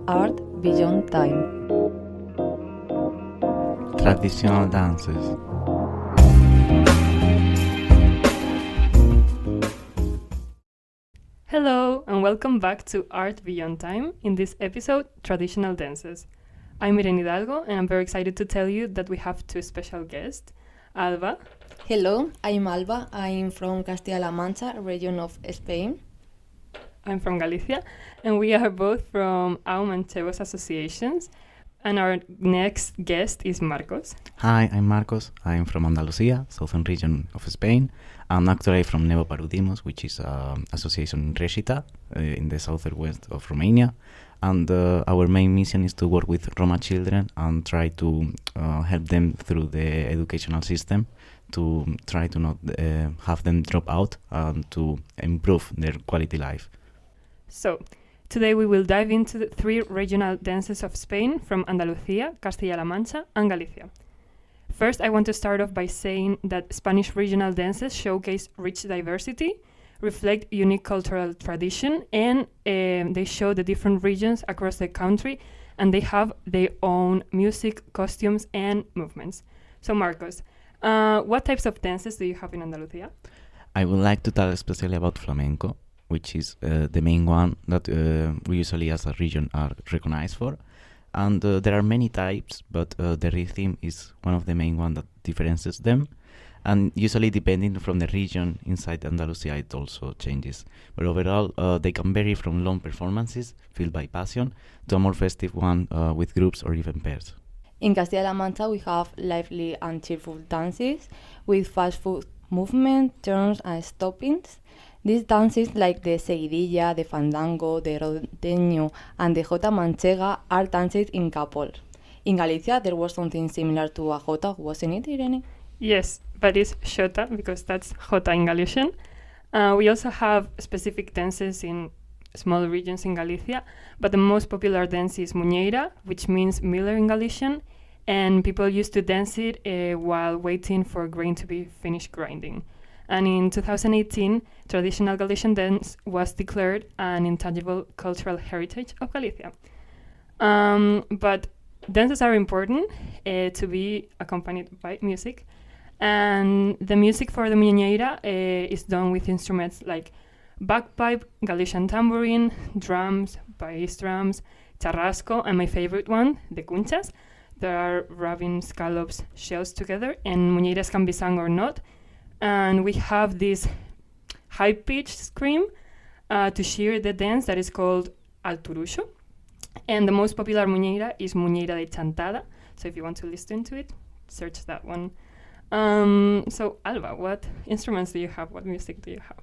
Art Beyond Time. Traditional dances. Hello and welcome back to Art Beyond Time, in this episode, Traditional Dances. I'm Irene Hidalgo and I'm very excited to tell you that we have two special guests, Alba. Hello, I'm Alba. I'm from Castilla La Mancha, region of Spain. I'm from Galicia, and we are both from AU Manchegos associations. And our next guest is Marcos. Hi, I'm Marcos. I'm from Andalucía, southern region of Spain. I'm actually from Nebo Parudimos, which is an association in Reșița, in the southwest of Romania. And our main mission is to work with Roma children and try to help them through the educational system, to try to not have them drop out and to improve their quality life. So, today we will dive into the three regional dances of Spain from Andalucía, Castilla La Mancha, and Galicia. First, I want to start off by saying that Spanish regional dances showcase rich diversity, reflect unique cultural tradition, and they show the different regions across the country, and they have their own music, costumes, and movements. So, Marcos, what types of dances do you have in Andalucía? I would like to tell especially about flamenco, which is the main one that we usually as a region are recognized for. And there are many types, but the rhythm is one of the main ones that differentiates them. And usually depending from the region inside Andalusia, it also changes. But overall, they can vary from long performances filled by passion to a more festive one with groups or even pairs. In Castilla La Mancha, we have lively and cheerful dances with fast foot movement, turns and stoppings. These dances like the seguidilla, the fandango, the rodeño and the jota manchega are danced in couples. In Galicia, there was something similar to a jota, wasn't it, Irene? Yes, but it's xota because that's jota in Galician. We also have specific dances in small regions in Galicia, but the most popular dance is muñeira, which means miller in Galician, and people used to dance it while waiting for grain to be finished grinding. And in 2018, traditional Galician dance was declared an intangible cultural heritage of Galicia. But dances are important to be accompanied by music. And the music for the muñeira is done with instruments like bagpipe, Galician tambourine, drums, bass drums, charrasco, and my favorite one, the cunchas. There are rubbing scallops shells together, and muñeiras can be sung or not. And we have this high-pitched scream to cheer the dance that is called alturuxo. And the most popular muñeira is muñeira de chantada. So if you want to listen to it, search that one. So Alba, what instruments do you have? What music do you have?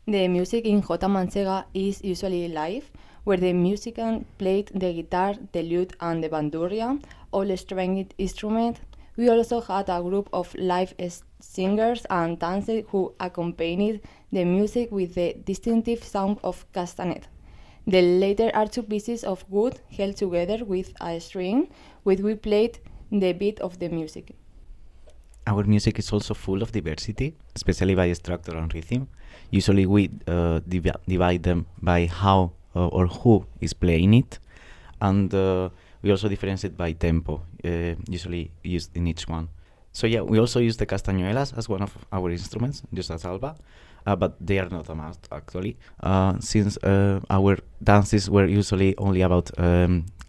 The music in jota manchega is usually live, where the musician played the guitar, the lute and the bandurria, all stringed instruments. We also had a group of live singers and dancers who accompanied the music with the distinctive sound of castanet. The latter are two pieces of wood held together with a string, which we played the beat of the music. Our music is also full of diversity, especially by structure and rhythm. Usually we divide them by how or who is playing it, and we also differentiate by tempo, usually used in each one. So yeah, we also use the castañuelas as one of our instruments, just as Alba, but they are not a must actually, since our dances were usually only about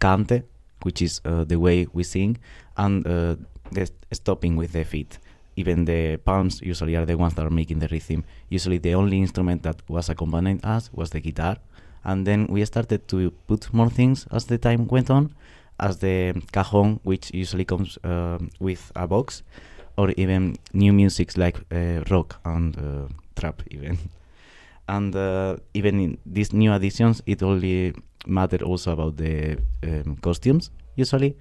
cante, which is the way we sing, and the stopping with the feet. Even the palms usually are the ones that are making the rhythm. Usually the only instrument that was accompanying us was the guitar, and then we started to put more things as the time went on, as the cajon, which usually comes with a box, or even new musics like rock and trap even. And even in these new additions, it only mattered also about the costumes, usually,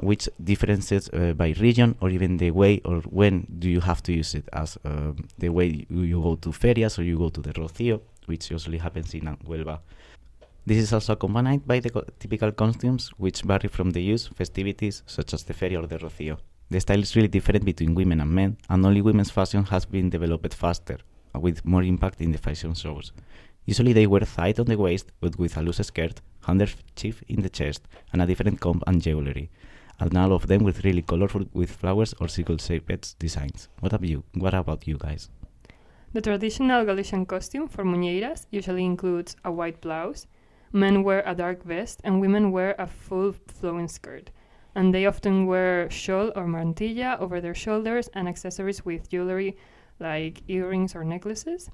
which differences by region or even the way or when do you have to use it, as the way you go to ferias or you go to the Rocío, which usually happens in Huelva. This is also accompanied by the typical costumes, which vary from the use festivities such as the feria or the Rocío. The style is really different between women and men, and only women's fashion has been developed faster, with more impact in the fashion shows. Usually they wear tight on the waist, but with a loose skirt, handkerchief in the chest, and a different comb and jewelry. And all of them with really colorful, with flowers or circle-shaped designs. What about you guys? The traditional Galician costume for muñeiras usually includes a white blouse. Men wear a dark vest and women wear a full flowing skirt. And they often wear shawl or mantilla over their shoulders and accessories with jewelry like earrings or necklaces.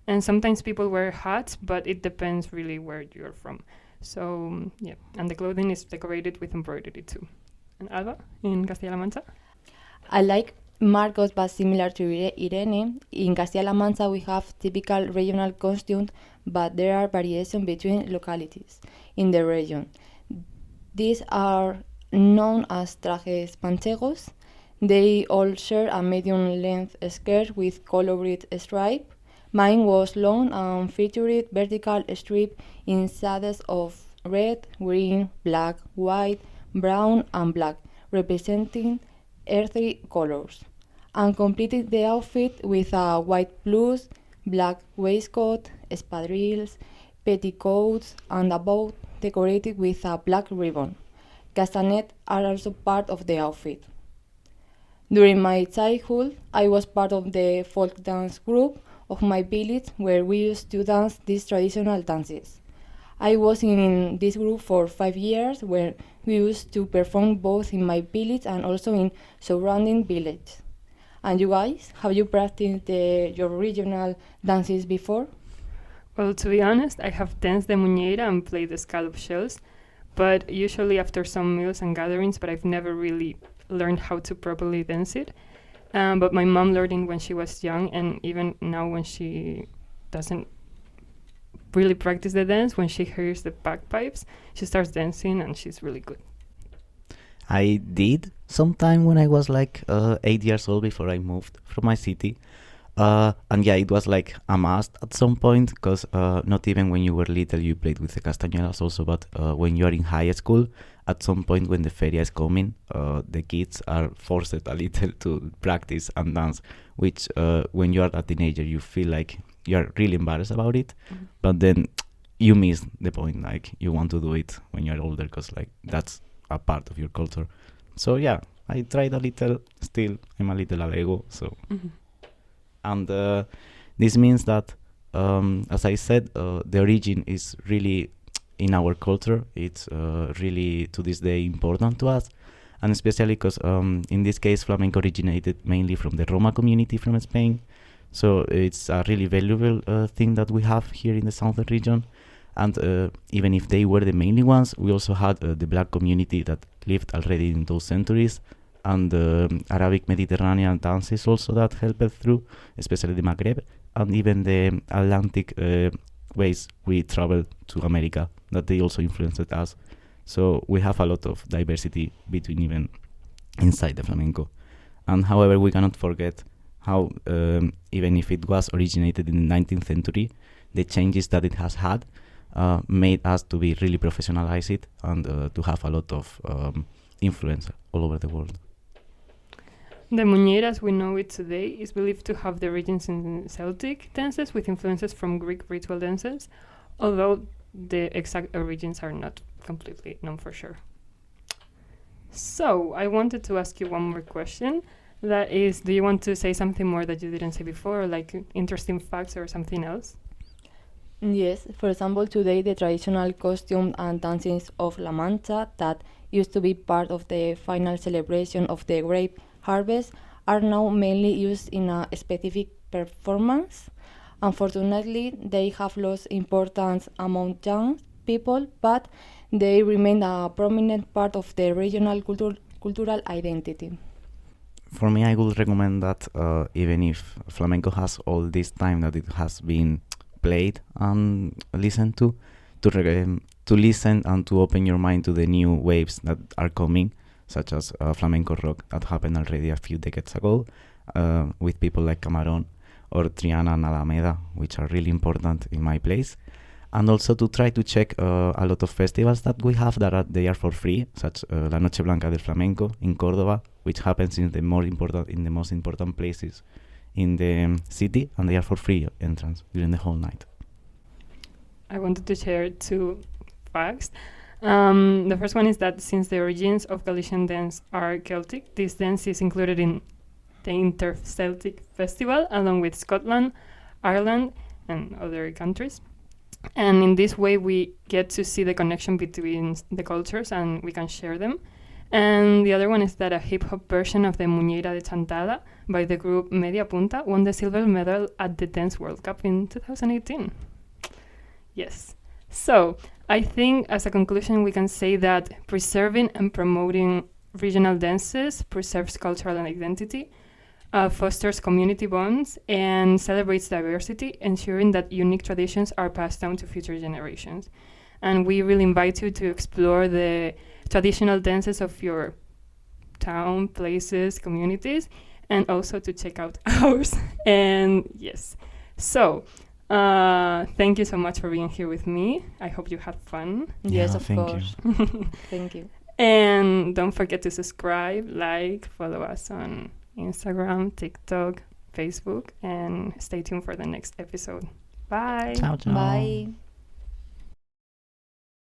And sometimes people wear hats, but it depends really where you're from. So, yeah, and the clothing is decorated with embroidery too. And Alba, in Castilla La Mancha? I like Marcos, but similar to Irene, in Castilla La Mancha we have typical regional costumes, but there are variations between localities in the region. These are known as trajes manchegos. They all share a medium-length skirt with colored stripe. Mine was long and featured vertical strip in shades of red, green, black, white, brown, and black, representing earthy colors, and completed the outfit with a white blouse, black waistcoat, espadrilles, petticoats, and a bow decorated with a black ribbon. Castanets are also part of the outfit. During my childhood, I was part of the folk dance group of my village where we used to dance these traditional dances. I was in this group for 5 years where we used to perform both in my village and also in surrounding villages. And you guys, have you practiced your regional dances before? Well, to be honest, I have danced the muñeira and played the scallop shells, but usually after some meals and gatherings, but I've never really learned how to properly dance it. But my mom learned it when she was young, and even now when she doesn't really practice the dance, when she hears the bagpipes, she starts dancing and she's really good. I did sometime when I was like 8 years old before I moved from my city. And yeah, it was like a must at some point because not even when you were little you played with the castañuelas also, but when you are in high school, at some point when the feria is coming, the kids are forced a little to practice and dance, which when you are a teenager you feel like you are really embarrassed about it, but then you miss the point, like you want to do it when you're older because like that's a part of your culture. So yeah, I tried a little, still I'm a little alego, so and this means that as I said, the origin is really in our culture. It's really to this day important to us, and especially because in this case flamenco originated mainly from the Roma community from Spain. So it's a really valuable thing that we have here in the southern region. And even if they were the mainly ones, we also had the black community that lived already in those centuries, and the Arabic Mediterranean dances also that helped through, especially the Maghreb, and even the Atlantic ways we traveled to America, that they also influenced us. So we have a lot of diversity between even inside the flamenco. And however, we cannot forget how even if it was originated in the 19th century, the changes that it has had made us to be really professionalize it and to have a lot of influence all over the world. The muñeira, as we know it today, is believed to have the origins in Celtic dances with influences from Greek ritual dances, although the exact origins are not completely known for sure. So, I wanted to ask you one more question. That is, do you want to say something more that you didn't say before, like interesting facts or something else? Yes, for example, today the traditional costumes and dances of La Mancha that used to be part of the final celebration of the grape harvest are now mainly used in a specific performance. Unfortunately, they have lost importance among young people, but they remain a prominent part of the regional cultural identity. For me, I would recommend that even if flamenco has all this time that it has been played and listened to listen and to open your mind to the new waves that are coming, such as flamenco rock that happened already a few decades ago with people like Camarón or Triana and Alameda, which are really important in my place. And also to try to check a lot of festivals that we have that they are for free, such La Noche Blanca del Flamenco in Córdoba, which happens in the most important places in the city, and they are for free entrance during the whole night. I wanted to share two facts. The first one is that since the origins of Galician dance are Celtic, this dance is included in the Inter-Celtic Festival, along with Scotland, Ireland, and other countries. And in this way, we get to see the connection between the cultures and we can share them. And the other one is that a hip-hop version of the Muñeira de Chantada by the group Media Punta won the silver medal at the Dance World Cup in 2018. Yes. So, I think as a conclusion, we can say that preserving and promoting regional dances preserves cultural identity, fosters community bonds, and celebrates diversity, ensuring that unique traditions are passed down to future generations. And we really invite you to explore the traditional dances of your town, places, communities, and also to check out ours. And yes, so thank you so much for being here with me. I hope you had fun. Yes, Yeah, of thank course. Thank you. And don't forget to subscribe, like, follow us on Instagram, TikTok, Facebook, and stay tuned for the next episode. Bye. Ciao, ciao. Bye.